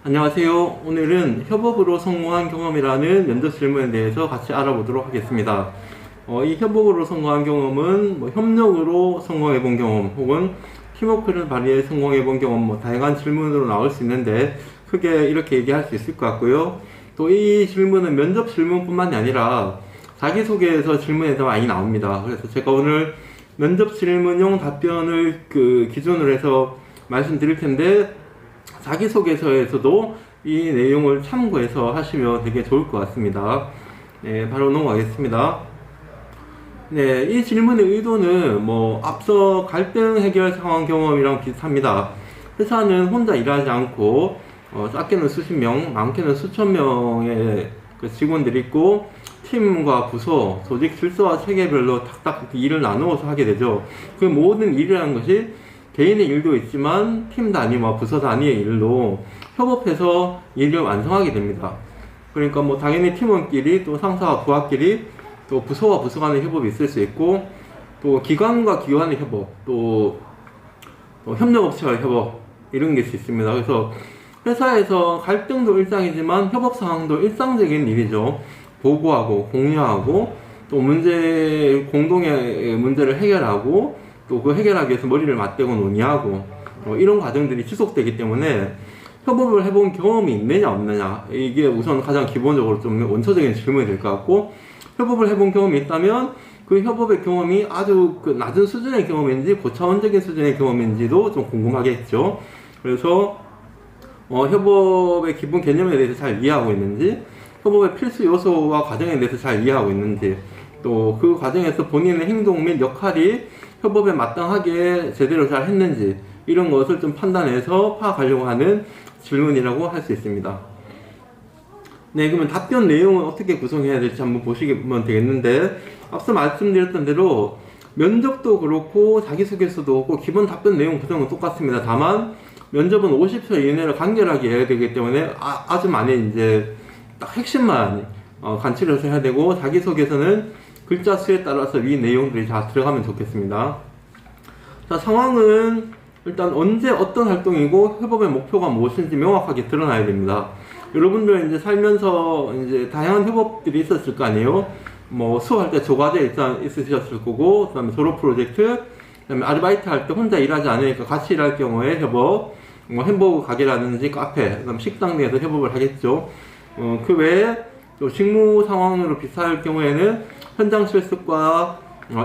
안녕하세요. 오늘은 협업으로 성공한 경험이라는 면접 질문에 대해서 같이 알아보도록 하겠습니다. 이 협업으로 성공한 경험은 협력으로 성공해 본 경험 혹은 팀워크를 발휘해 성공해 본 경험 다양한 질문으로 나올 수 있는데 크게 이렇게 얘기할 수 있을 것 같고요. 또 이 질문은 면접 질문뿐만이 아니라 자기소개에서 질문에서 많이 나옵니다. 그래서 제가 오늘 면접 질문용 답변을 기준으로 해서 말씀드릴 텐데 자기소개서에서도 이 내용을 참고해서 하시면 되게 좋을 것 같습니다. 네, 바로 넘어가겠습니다. 네, 이 질문의 의도는 앞서 갈등 해결 상황 경험이랑 비슷합니다. 회사는 혼자 일하지 않고 작게는 수십 명, 많게는 수천 명의 직원들이 있고 팀과 부서, 조직 질서와 체계별로 탁탁 일을 나누어서 하게 되죠. 그 모든 일이라는 것이 개인의 일도 있지만 팀 단위와 부서 단위의 일로 협업해서 일을 완성하게 됩니다. 그러니까 당연히 팀원끼리 또 상사와 부하끼리 또 부서와 부서 간의 협업이 있을 수 있고 또 기관과 기관의 협업 또 협력업체와의 협업 이런 게 있습니다. 그래서 회사에서 갈등도 일상이지만 협업 상황도 일상적인 일이죠. 보고하고 공유하고 또 공동의 문제를 해결하고 또 그 해결하기 위해서 머리를 맞대고 논의하고 이런 과정들이 지속되기 때문에 협업을 해본 경험이 있느냐 없느냐 이게 우선 가장 기본적으로 좀 원초적인 질문이 될 것 같고 협업을 해본 경험이 있다면 그 협업의 경험이 아주 낮은 수준의 경험인지 고차원적인 수준의 경험인지도 좀 궁금하겠죠. 그래서 협업의 기본 개념에 대해서 잘 이해하고 있는지 협업의 필수 요소와 과정에 대해서 잘 이해하고 있는지 또 그 과정에서 본인의 행동 및 역할이 협업에 마땅하게 제대로 잘 했는지 이런 것을 좀 판단해서 파악하려고 하는 질문이라고 할 수 있습니다. 네, 그러면 답변 내용은 어떻게 구성해야 될지 한번 보시면 되겠는데 앞서 말씀드렸던 대로 면접도 그렇고 자기소개서도 그렇고 기본 답변 내용 구성은 똑같습니다. 다만 면접은 50초 이내로 간결하게 해야 되기 때문에 아주 많이 이제 딱 핵심만 간추려 서 해야 되고 자기소개서는 글자 수에 따라서 위 내용들이 다 들어가면 좋겠습니다. 자, 상황은 일단 언제 어떤 활동이고 협업의 목표가 무엇인지 명확하게 드러나야 됩니다. 여러분들 이제 살면서 이제 다양한 협업들이 있었을 거 아니에요? 수업할 때 조과제 일단 있으셨을 거고, 그 다음에 졸업 프로젝트, 그 다음에 아르바이트 할 때 혼자 일하지 않으니까 같이 일할 경우에 협업, 햄버거 가게라든지 카페, 그 다음에 식당 내에서 협업을 하겠죠. 그 외에 또 직무 상황으로 비슷할 경우에는 현장 실습과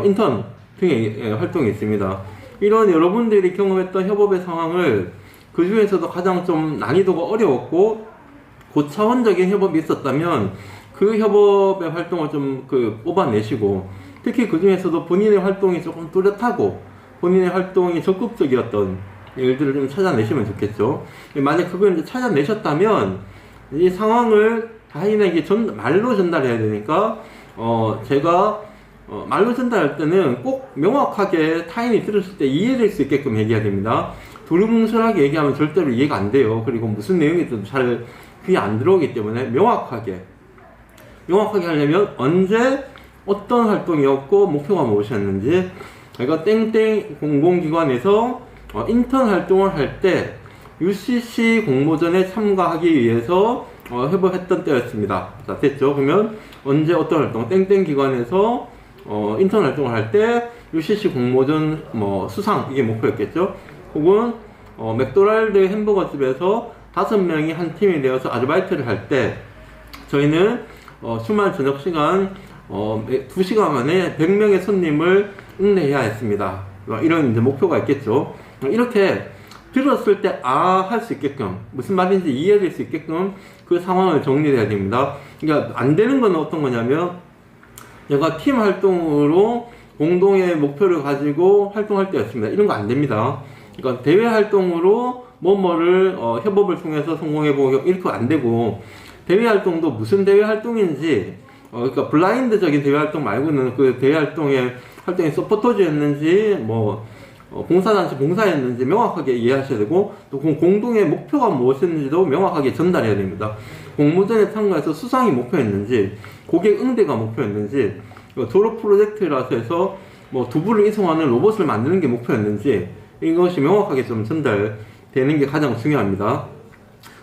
인턴 등의 활동이 있습니다. 이런 여러분들이 경험했던 협업의 상황을 그 중에서도 가장 좀 난이도가 어려웠고 고차원적인 협업이 있었다면 그 협업의 활동을 좀 뽑아내시고 특히 그 중에서도 본인의 활동이 조금 뚜렷하고 본인의 활동이 적극적이었던 일들을 좀 찾아내시면 좋겠죠. 만약 그걸 이제 찾아내셨다면 이 상황을 타인에게 말로 전달해야 되니까 제가 말로 전달할 때는 꼭 명확하게 타인이 들었을 때 이해될 수 있게끔 얘기해야 됩니다. 두루뭉술하게 얘기하면 절대로 이해가 안 돼요. 그리고 무슨 내용이든 잘 귀에 안 들어오기 때문에 명확하게 하려면 언제 어떤 활동이었고 목표가 무엇이었는지 제가 땡땡 공공기관에서 인턴 활동을 할 때 UCC 공모전에 참가하기 위해서 협업했던 때였습니다. 자, 됐죠? 그러면 언제 어떤 활동, 땡땡 기관에서 인턴 활동을 할 때 UCC 공모전 수상 이게 목표였겠죠? 혹은 맥도날드 햄버거 집에서 5명이 한 팀이 되어서 아르바이트를 할 때 저희는 주말 저녁 시간 2시간 만에 100명의 손님을 응대해야 했습니다. 이런 이제 목표가 있겠죠. 이렇게 들었을 때 할 수 있게끔 무슨 말인지 이해될 수 있게끔 그 상황을 정리해야 됩니다. 그러니까 안 되는 건 어떤 거냐면 내가 팀 활동으로 공동의 목표를 가지고 활동할 때였습니다. 이런 거 안 됩니다. 그러니까 대외 활동으로 뭐뭐를 협업을 통해서 성공해보고 이렇게 안 되고 대외 활동도 무슨 대외 활동인지 그러니까 블라인드적인 대외 활동 말고는 그 대외 활동이 서포터즈였는지 봉사단체 봉사였는지 명확하게 이해하셔야 되고 또 공동의 목표가 무엇이었는지도 명확하게 전달해야 됩니다. 공모전에 참가해서 수상이 목표였는지 고객 응대가 목표였는지 졸업 프로젝트라서 해서 두부를 이송하는 로봇을 만드는 게 목표였는지 이것이 명확하게 좀 전달되는 게 가장 중요합니다.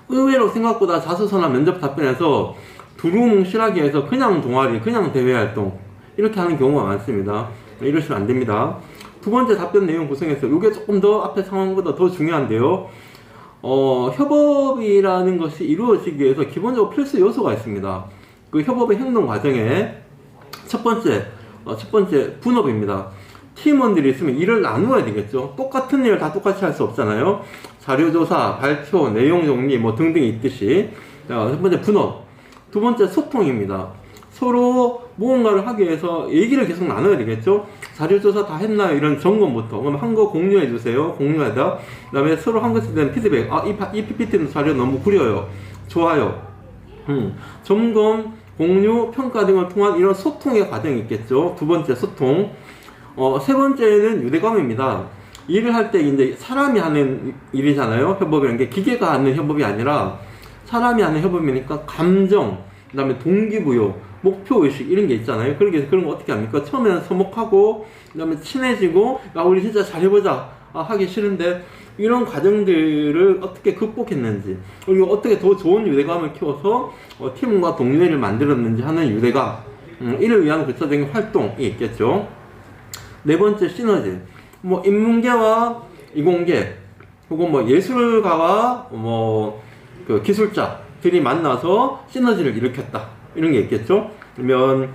의외로 생각보다 자소서나 면접 답변에서 두루뭉실하게 해서 그냥 동아리, 그냥 대외 활동 이렇게 하는 경우가 많습니다. 이러시면 안 됩니다. 두 번째 답변 내용 구성에서 이게 조금 더 앞에 상황보다 더 중요한데요. 협업이라는 것이 이루어지기 위해서 기본적으로 필수 요소가 있습니다. 그 협업의 행동 과정에 첫 번째 분업입니다. 팀원들이 있으면 일을 나누어야 되겠죠. 똑같은 일을 다 똑같이 할 수 없잖아요. 자료조사, 발표, 내용 정리 뭐 등등이 있듯이. 자, 첫 번째 분업. 두 번째 소통입니다. 서로 무언가를 하기 위해서 얘기를 계속 나눠야 되겠죠. 자료조사 다 했나요? 이런 점검부터. 그럼 한 거 공유해 주세요. 공유하다. 그 다음에 서로 한 것에 대한 피드백. 이 PPT 자료 너무 구려요. 좋아요. 점검, 공유, 평가 등을 통한 이런 소통의 과정이 있겠죠. 두 번째 소통. 세 번째는 유대감입니다. 일을 할 때 이제 사람이 하는 일이잖아요. 협업이라는 게 기계가 하는 협업이 아니라 사람이 하는 협업이니까 감정, 그 다음에 동기부여, 목표의식 이런 게 있잖아요. 그런 거 어떻게 합니까? 처음에는 서먹하고 그 다음에 친해지고 우리 진짜 잘해보자 하기 싫은데 이런 과정들을 어떻게 극복했는지 그리고 어떻게 더 좋은 유대감을 키워서 팀과 동료를 만들었는지 하는 유대감 이를 위한 구체적인 활동이 있겠죠. 네 번째 시너지 뭐 인문계와 이공계 혹은 뭐 예술가와 그 기술자들이 만나서 시너지를 일으켰다 이런 게 있겠죠. 그러면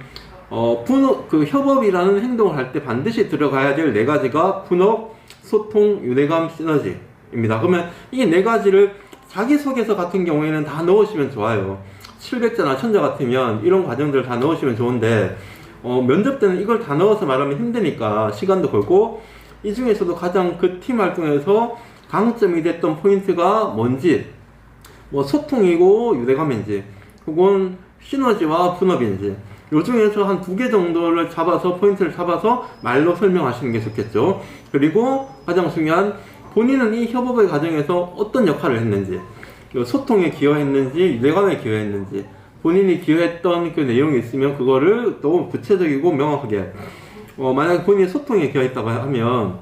그 협업이라는 행동을 할 때 반드시 들어가야 될 네 가지가 분업, 소통, 유대감, 시너지입니다. 그러면 이 네 가지를 자기소개서 같은 경우에는 다 넣으시면 좋아요. 700자나 1000자 같으면 이런 과정들을 다 넣으시면 좋은데 면접 때는 이걸 다 넣어서 말하면 힘드니까 시간도 걸고 이 중에서도 가장 그 팀 활동에서 강점이 됐던 포인트가 뭔지 뭐 소통이고 유대감인지 혹은 시너지와 분업인지 요 중에서 한 2개 정도를 잡아서 포인트를 잡아서 말로 설명하시는 게 좋겠죠. 그리고 가장 중요한 본인은 이 협업의 과정에서 어떤 역할을 했는지 소통에 기여했는지 유대감에 기여했는지 본인이 기여했던 그 내용이 있으면 그거를 또 구체적이고 명확하게 만약에 본인이 소통에 기여했다고 하면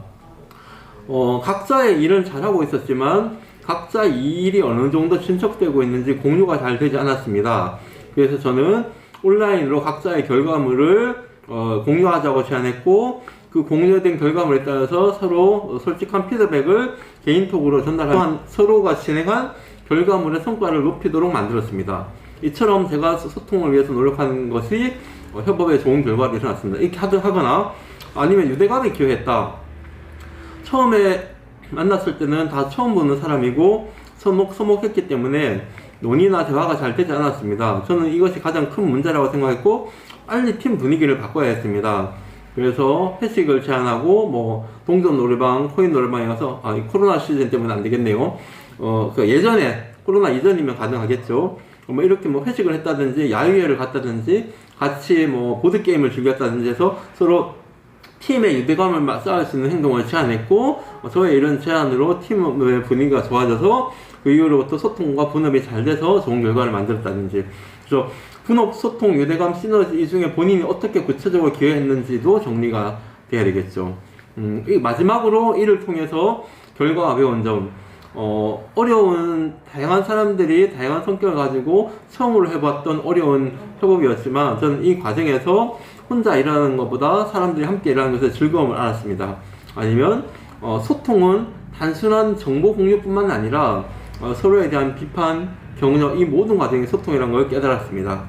각자의 일은 잘하고 있었지만 각자 이 일이 어느 정도 진척되고 있는지 공유가 잘 되지 않았습니다. 그래서 저는 온라인으로 각자의 결과물을 공유하자고 제안했고 그 공유된 결과물에 따라서 서로 솔직한 피드백을 개인톡으로 전달한 서로가 진행한 결과물의 성과를 높이도록 만들었습니다. 이처럼 제가 소통을 위해서 노력하는 것이 협업에 좋은 결과를 일어났습니다. 이렇게 하거나 아니면 유대감에 기여했다. 처음에 만났을 때는 다 처음 보는 사람이고 서먹했기 때문에 논의나 대화가 잘 되지 않았습니다. 저는 이것이 가장 큰 문제라고 생각했고 빨리 팀 분위기를 바꿔야 했습니다. 그래서 회식을 제안하고 뭐 동전 노래방, 코인 노래방에 가서 이 코로나 시즌 때문에 안 되겠네요. 예전에 코로나 이전이면 가능하겠죠. 뭐 이렇게 뭐 회식을 했다든지 야유회를 갔다든지 같이 뭐 보드게임을 즐겼다든지 해서 서로 팀의 유대감을 쌓을 수 있는 행동을 제안했고 저의 이런 제안으로 팀의 분위기가 좋아져서 그 이후로부터 소통과 분업이 잘 돼서 좋은 결과를 만들었다든지 그래서 분업, 소통, 유대감, 시너지 이 중에 본인이 어떻게 구체적으로 기여했는지도 정리가 돼야 되겠죠. 마지막으로 이를 통해서 결과가 배운 점 어려운 다양한 사람들이 다양한 성격을 가지고 처음으로 해봤던 어려운 협업이었지만 저는 이 과정에서 혼자 일하는 것보다 사람들이 함께 일하는 것의 즐거움을 알았습니다. 아니면 소통은 단순한 정보 공유뿐만 아니라 서로에 대한 비판, 격려 이 모든 과정이 소통이라는 걸 깨달았습니다.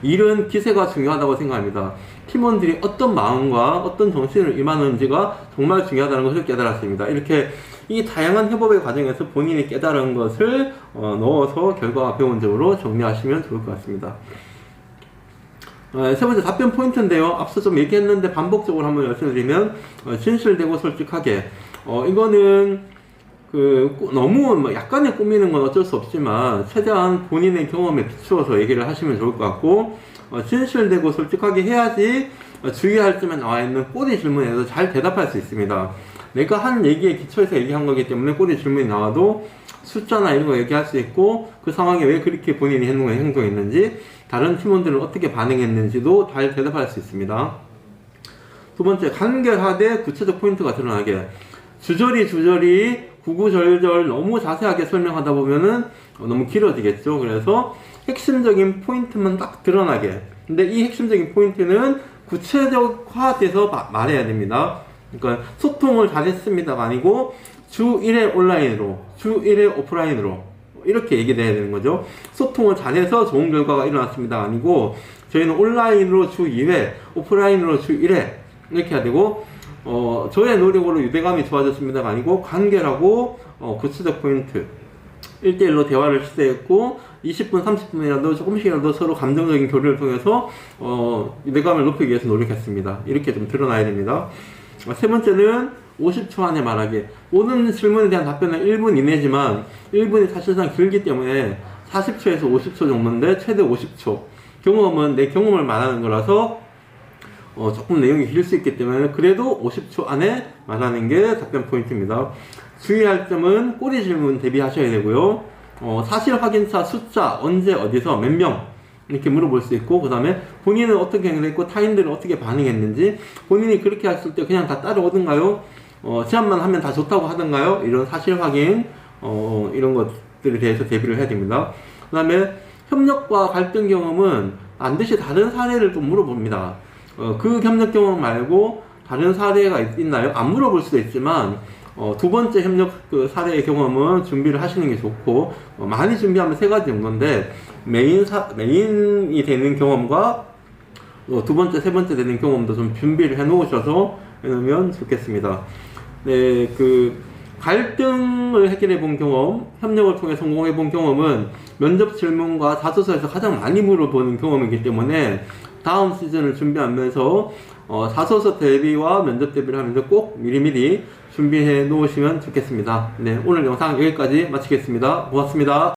일은 기세가 중요하다고 생각합니다. 팀원들이 어떤 마음과 어떤 정신을 임하는지가 정말 중요하다는 것을 깨달았습니다. 이렇게 이 다양한 협업의 과정에서 본인이 깨달은 것을 넣어서 결과가 배운 점으로 정리하시면 좋을 것 같습니다. 세 번째 답변 포인트인데요. 앞서 좀 얘기했는데 반복적으로 한번 말씀드리면 진실되고 솔직하게 이거는 너무 약간의 꾸미는 건 어쩔 수 없지만 최대한 본인의 경험에 비추어서 얘기를 하시면 좋을 것 같고 진실되고 솔직하게 해야지 주의할 점에 나와 있는 꼬리 질문에도 잘 대답할 수 있습니다. 내가 한 얘기에 기초해서 얘기한 거기 때문에 꼬리 질문이 나와도 숫자나 이런 거 얘기할 수 있고 그 상황에 왜 그렇게 본인이 행동했는지 다른 팀원들은 어떻게 반응했는지도 잘 대답할 수 있습니다. 두 번째, 간결하되 구체적 포인트가 드러나게 주저리 구구절절 너무 자세하게 설명하다 보면은 너무 길어지겠죠. 그래서 핵심적인 포인트만 딱 드러나게. 근데 이 핵심적인 포인트는 구체적화돼서 말해야 됩니다. 그러니까 소통을 잘했습니다가 아니고 주 1회 온라인으로, 주 1회 오프라인으로 이렇게 얘기를 해야 되는 거죠. 소통을 잘해서 좋은 결과가 일어났습니다가 아니고 저희는 온라인으로 주 2회, 오프라인으로 주 1회 이렇게 해야 되고 저의 노력으로 유대감이 좋아졌습니다가 아니고 간결하고 구체적 포인트 1대1로 대화를 시도했고 20분, 30분이라도 조금씩이라도 서로 감정적인 교류를 통해서 유대감을 높이기 위해서 노력했습니다. 이렇게 좀 드러나야 됩니다. 세 번째는 50초 안에 말하기. 모든 질문에 대한 답변은 1분 이내지만 1분이 사실상 길기 때문에 40초에서 50초 정도인데 최대 50초. 경험은 내 경험을 말하는 거라서 조금 내용이 길 수 있기 때문에 그래도 50초 안에 말하는 게 답변 포인트입니다. 주의할 점은 꼬리 질문 대비하셔야 되고요. 사실 확인차 숫자, 언제, 어디서, 몇 명 이렇게 물어볼 수 있고, 그 다음에 본인은 어떻게 행동했고 타인들은 어떻게 반응했는지, 본인이 그렇게 했을 때 그냥 다 따라오던가요? 제안만 하면 다 좋다고 하던가요? 이런 사실 확인 이런 것들에 대해서 대비를 해야 됩니다. 그 다음에 협력과 갈등 경험은 반드시 다른 사례를 좀 물어봅니다. 그 협력 경험 말고 다른 사례가 있나요? 안 물어볼 수도 있지만 두 번째 협력 사례의 경험은 준비를 하시는 게 좋고, 많이 준비하면 세 가지 정도인데 메인이 되는 경험과 두 번째, 세 번째 되는 경험도 좀 준비를 해 놓으셔서 해놓으면 좋겠습니다. 네, 갈등을 해결해 본 경험, 협력을 통해 성공해 본 경험은 면접 질문과 자소서에서 가장 많이 물어보는 경험이기 때문에 다음 시즌을 준비하면서 자소서 대비와 면접 대비를 하면서 꼭 미리미리 준비해 놓으시면 좋겠습니다. 네, 오늘 영상 여기까지 마치겠습니다. 고맙습니다.